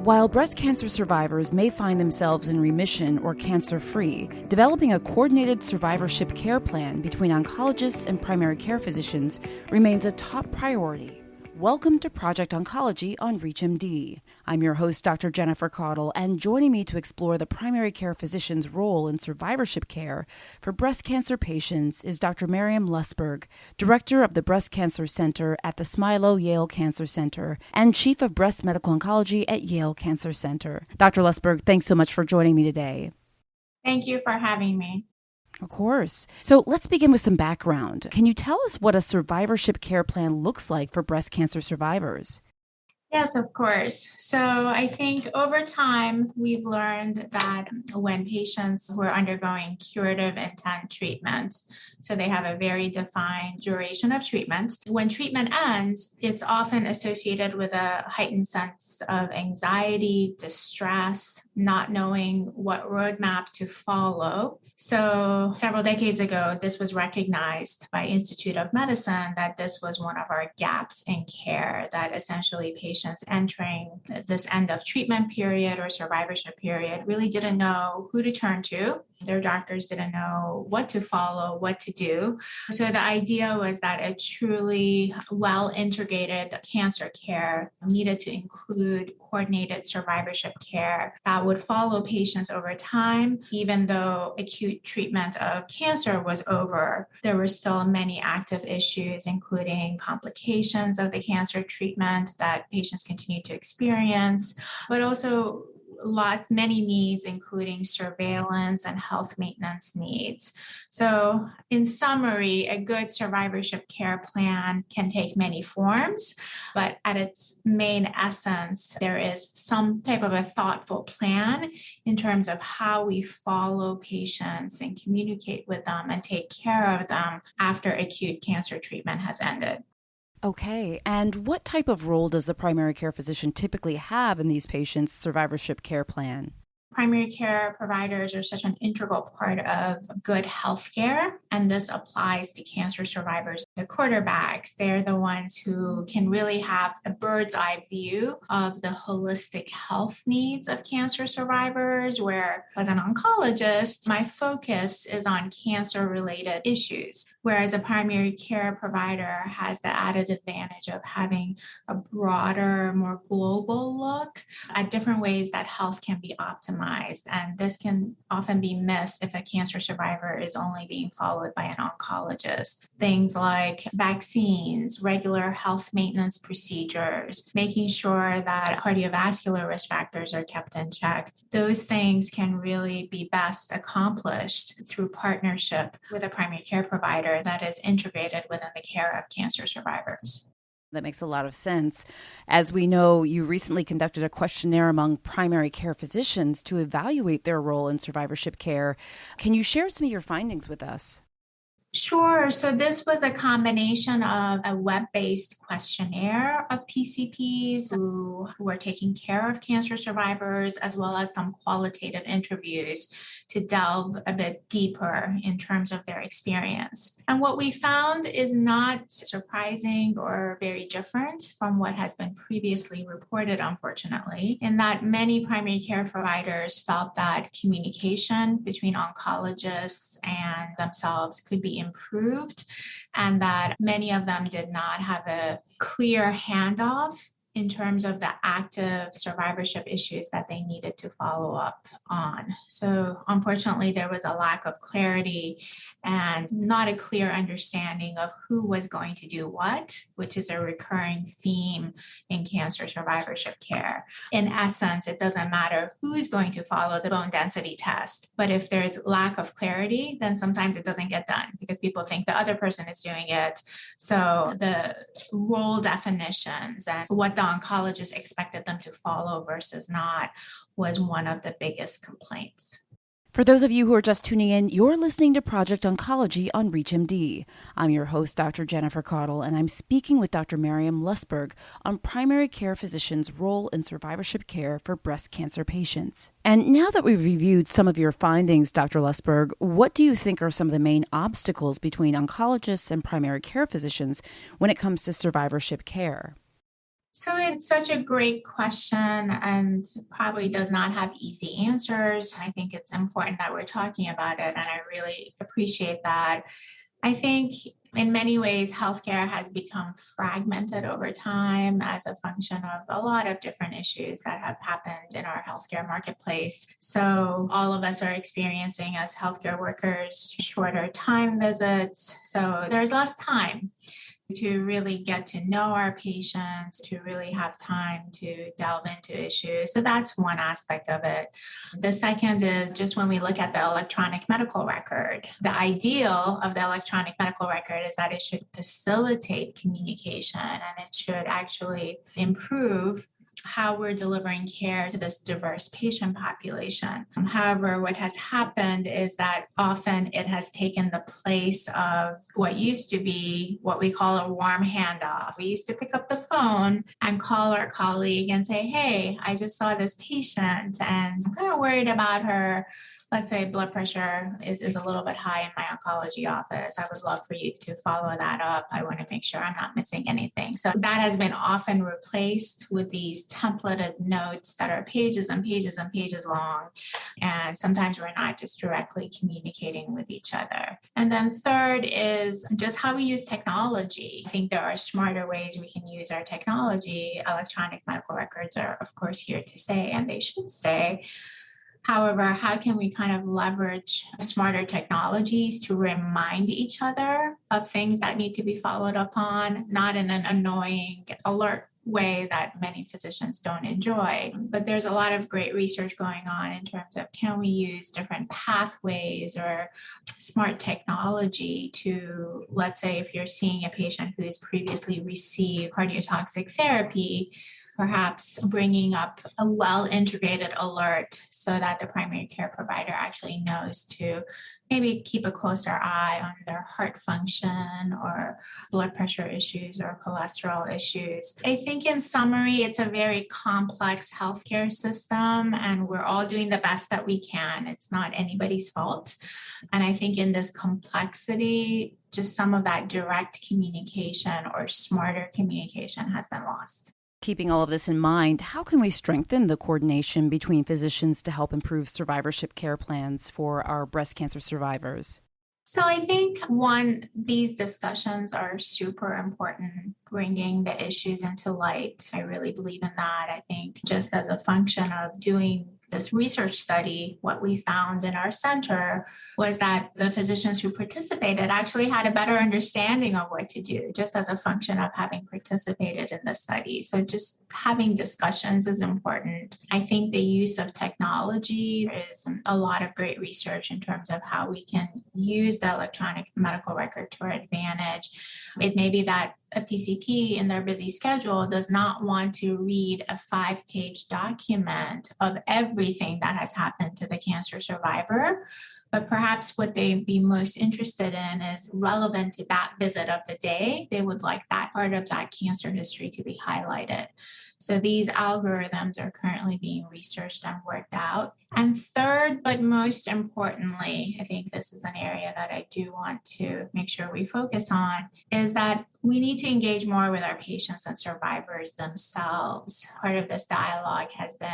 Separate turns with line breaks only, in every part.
While breast cancer survivors may find themselves in remission or cancer-free, developing a coordinated survivorship care plan between oncologists and primary care physicians remains a top priority. Welcome to Project Oncology on ReachMD. I'm your host, Dr. Jennifer Caudle, and joining me to explore the primary care physician's role in survivorship care for breast cancer patients is Dr. Maryam Lustberg, Director of the Breast Cancer Center at the Smilow Yale Cancer Center and Chief of Breast Medical Oncology at Yale Cancer Center. Dr. Lustberg, thanks so much for joining me today.
Thank you for having me.
Of course. So let's begin with some background. Can you tell us what a survivorship care plan looks like for breast cancer survivors?
Yes, of course. So I think over time, we've learned that when patients who are undergoing curative intent treatment, so they have a very defined duration of treatment, when treatment ends, it's often associated with a heightened sense of anxiety, distress, not knowing what roadmap to follow. So several decades ago, this was recognized by Institute of Medicine that this was one of our gaps in care, that essentially patients entering this end of treatment period or survivorship period really didn't know who to turn to. Their doctors didn't know what to follow, what to do. So the idea was that a truly well-integrated cancer care needed to include coordinated survivorship care that would follow patients over time. Even though acute treatment of cancer was over, there were still many active issues, including complications of the cancer treatment that patients continue to experience, but also many needs, including surveillance and health maintenance needs. So in summary, a good survivorship care plan can take many forms, but at its main essence, there is some type of a thoughtful plan in terms of how we follow patients and communicate with them and take care of them after acute cancer treatment has ended.
Okay, and what type of role does the primary care physician typically have in these patients' survivorship care plan?
Primary care providers are such an integral part of good healthcare, and this applies to cancer survivors. The quarterbacks, they're the ones who can really have a bird's eye view of the holistic health needs of cancer survivors, where as an oncologist, my focus is on cancer-related issues, whereas a primary care provider has the added advantage of having a broader, more global look at different ways that health can be optimized. And this can often be missed if a cancer survivor is only being followed by an oncologist. Things like vaccines, regular health maintenance procedures, making sure that cardiovascular risk factors are kept in check. Those things can really be best accomplished through partnership with a primary care provider that is integrated within the care of cancer survivors.
That makes a lot of sense. As we know, you recently conducted a questionnaire among primary care physicians to evaluate their role in survivorship care. Can you share some of your findings with us?
Sure. So this was a combination of a web-based questionnaire of PCPs who were taking care of cancer survivors, as well as some qualitative interviews to delve a bit deeper in terms of their experience. And what we found is not surprising or very different from what has been previously reported, unfortunately, in that many primary care providers felt that communication between oncologists and themselves could be improved, and that many of them did not have a clear handoff in terms of the active survivorship issues that they needed to follow up on. So unfortunately, there was a lack of clarity and not a clear understanding of who was going to do what, which is a recurring theme in cancer survivorship care. In essence, it doesn't matter who's going to follow the bone density test, but if there's lack of clarity, then sometimes it doesn't get done because people think the other person is doing it. So the role definitions and what the oncologist expected them to follow versus not was one of the biggest complaints.
For those of you who are just tuning in, you're listening to Project Oncology on ReachMD. I'm your host, Dr. Jennifer Caudle, and I'm speaking with Dr. Maryam Lustberg on primary care physicians' role in survivorship care for breast cancer patients. And now that we've reviewed some of your findings, Dr. Lustberg, what do you think are some of the main obstacles between oncologists and primary care physicians when it comes to survivorship care?
So it's such a great question and probably does not have easy answers. I think it's important that we're talking about it, and I really appreciate that. I think in many ways, healthcare has become fragmented over time as a function of a lot of different issues that have happened in our healthcare marketplace. So, all of us are experiencing as healthcare workers shorter time visits. So, there's less time to really get to know our patients, to really have time to delve into issues. So that's one aspect of it. The second is just when we look at the electronic medical record, the ideal of the electronic medical record is that it should facilitate communication and it should actually improve how we're delivering care to this diverse patient population. However, what has happened is that often it has taken the place of what used to be what we call a warm handoff. We used to pick up the phone and call our colleague and say, hey, I just saw this patient and I'm kind of worried about her. Let's say blood pressure is a little bit high in my oncology office. I would love for you to follow that up. I want to make sure I'm not missing anything. So that has been often replaced with these templated notes that are pages and pages and pages long. And sometimes we're not just directly communicating with each other. And then third is just how we use technology. I think there are smarter ways we can use our technology. Electronic medical records are, of course, here to stay, and they should stay. However, how can we kind of leverage smarter technologies to remind each other of things that need to be followed up on, not in an annoying alert way that many physicians don't enjoy. But there's a lot of great research going on in terms of can we use different pathways or smart technology to, let's say, if you're seeing a patient who has previously received cardiotoxic therapy, perhaps bringing up a well-integrated alert so that the primary care provider actually knows to maybe keep a closer eye on their heart function or blood pressure issues or cholesterol issues. I think in summary, it's a very complex healthcare system and we're all doing the best that we can. It's not anybody's fault. And I think in this complexity, just some of that direct communication or smarter communication has been lost.
Keeping all of this in mind, how can we strengthen the coordination between physicians to help improve survivorship care plans for our breast cancer survivors?
So I think one, these discussions are super important, bringing the issues into light. I really believe in that. I think just as a function of doing this research study, what we found in our center was that the physicians who participated actually had a better understanding of what to do, just as a function of having participated in the study. So just having discussions is important. I think the use of technology, there is a lot of great research in terms of how we can use the electronic medical record to our advantage. It may be that a PCP in their busy schedule does not want to read a 5-page document of everything that has happened to the cancer survivor, but perhaps what they'd be most interested in is relevant to that visit of the day. They would like that part of that cancer history to be highlighted. So these algorithms are currently being researched and worked out. And third, but most importantly, I think this is an area that I do want to make sure we focus on, is that we need to engage more with our patients and survivors themselves. Part of this dialogue has been,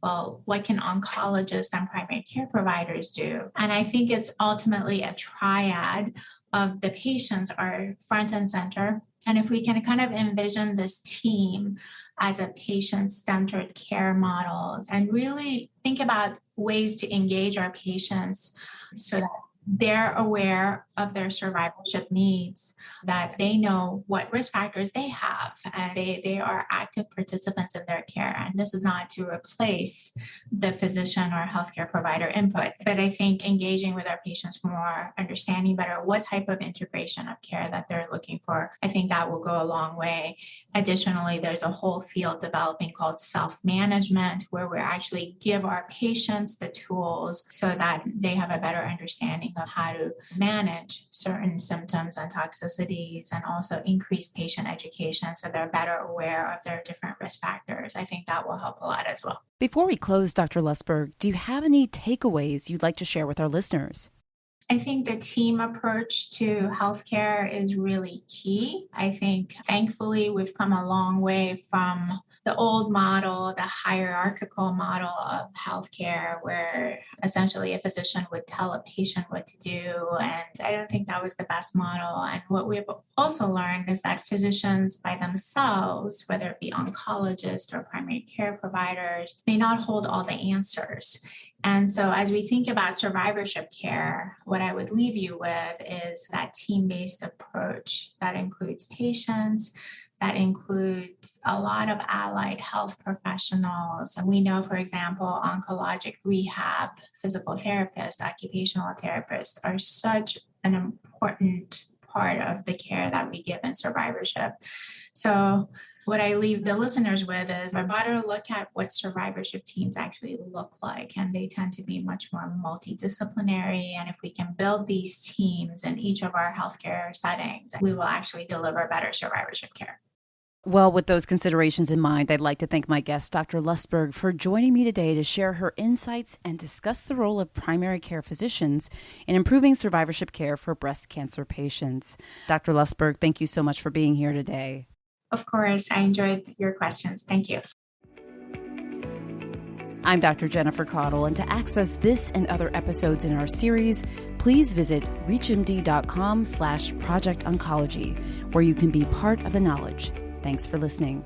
well, what can oncologists and primary care providers do? And I think it's ultimately a triad of the patients are front and center. And if we can kind of envision this team as a patient-centered care models and really think about ways to engage our patients so that they're aware of their survivorship needs, that they know what risk factors they have, and they are active participants in their care. And this is not to replace the physician or healthcare provider input, but I think engaging with our patients more, understanding better what type of integration of care that they're looking for, I think that will go a long way. Additionally, there's a whole field developing called self-management, where we actually give our patients the tools so that they have a better understanding of how to manage certain symptoms and toxicities, and also increase patient education so they're better aware of their different risk factors. I think that will help a lot as well.
Before we close, Dr. Lustberg, do you have any takeaways you'd like to share with our listeners?
I think the team approach to healthcare is really key. I think thankfully we've come a long way from the old model, the hierarchical model of healthcare, where essentially a physician would tell a patient what to do. And I don't think that was the best model. And what we've also learned is that physicians by themselves, whether it be oncologists or primary care providers, may not hold all the answers. And so as we think about survivorship care, what I would leave you with is that team-based approach that includes patients, that includes a lot of allied health professionals. And we know, for example, oncologic rehab, physical therapists, occupational therapists are such an important part of the care that we give in survivorship. So what I leave the listeners with is a broader look at what survivorship teams actually look like. And they tend to be much more multidisciplinary. And if we can build these teams in each of our healthcare settings, we will actually deliver better survivorship care.
Well, with those considerations in mind, I'd like to thank my guest, Dr. Lustberg, for joining me today to share her insights and discuss the role of primary care physicians in improving survivorship care for breast cancer patients. Dr. Lustberg, thank you so much for being here today.
Of course, I enjoyed your questions. Thank you.
I'm Dr. Jennifer Caudle, and to access this and other episodes in our series, please visit reachmd.com/Project Oncology, where you can be part of the knowledge. Thanks for listening.